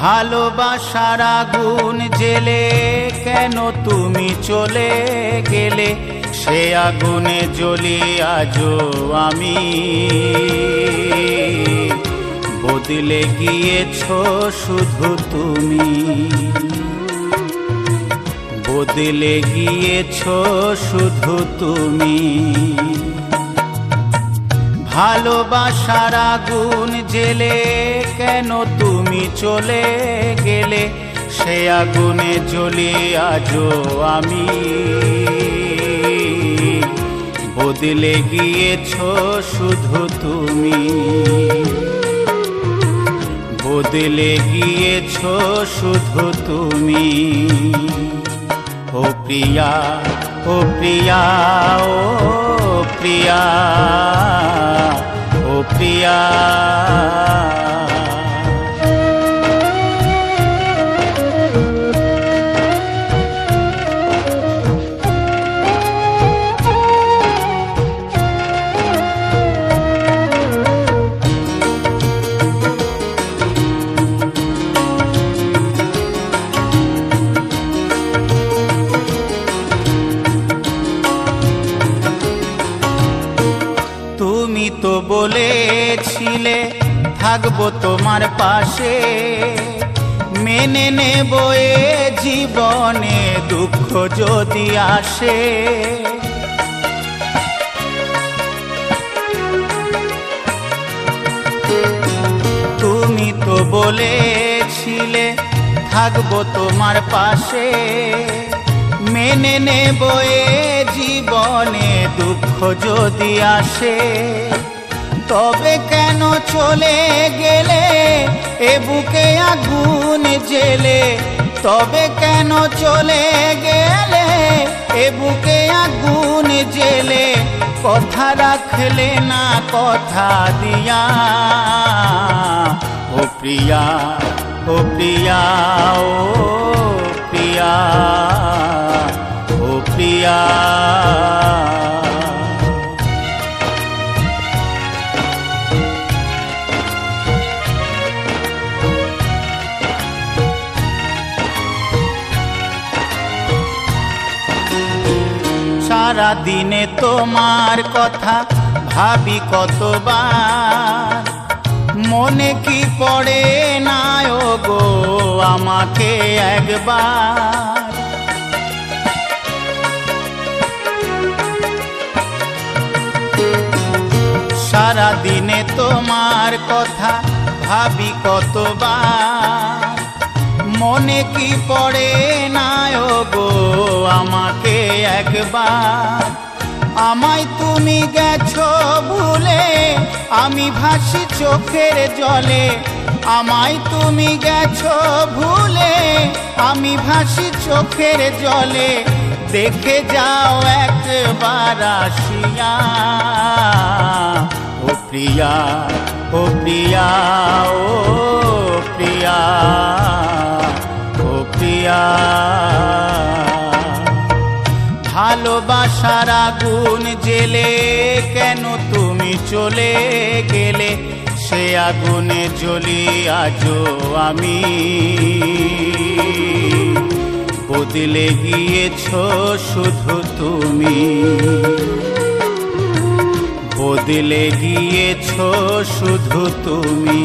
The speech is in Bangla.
ভালোবাসার আগুন জেলে কেন তুমি চলে গেলে, সে আগুনে জ্বলি আজও আমি। বদলে গিয়েছো শুধু তুমি, বদলে গিয়েছো শুধু তুমি। ভালোবাসার আগুন জেলে কেন তুমি চলে গেলে, সে আগুনে জ্বলি আজও আমি। বদলে গিয়েছো শুধু তুমি, বদলে গিয়েছো শুধু তুমি। ও প্রিয়া, ও প্রিয়া, ও প্রিয়া, ও প্রিয়া। তুমি তো বলেছিলে থাকবো তোমার পাশে, মেনে নেব এ জীবনে দুঃখ যদি আসে। তুমি তো বলেছিলে থাকবো তোমার পাশে, মেনে নেব এ জীবনে দুঃখ যদি আসে। তবে কেন চলে গেলে এ বুকে আগুন জেলে, তবে কেন চলে গেলে এ বুকে আগুন জেলে। কথা রাখলে না কথা দিয়া, ও প্রিয়া, ও প্রিয়া, ও প্রিয়া, ও প্রিয়া। সারা দিনে তোমার কথা ভাবি কতবার, মনে কি পড়ে না ও গো আমাকে একবার। সারা দিনে তোমার কথা ভাবি কতবার, মনে কি পড়ে না ও গো আমাকে একবার। আমায় তুমি গেছো ভুলে, আমি ভাসি চোখের জলে। আমায় তুমি গেছো ভুলে, আমি ভাসি চোখের জলে। দেখে যাও একবার আসিয়া, ও প্রিয়া, ও প্রিয়া, ও প্রিয়া, ও প্রিয়া। ভালোবাসার আগুন জেলে কেন তুমি চলে গেলে, সে আগুনে জ্বলি আজও আমি। বদলে গিয়েছো শুধু তুমি, বদলে গিয়েছো শুধু তুমি।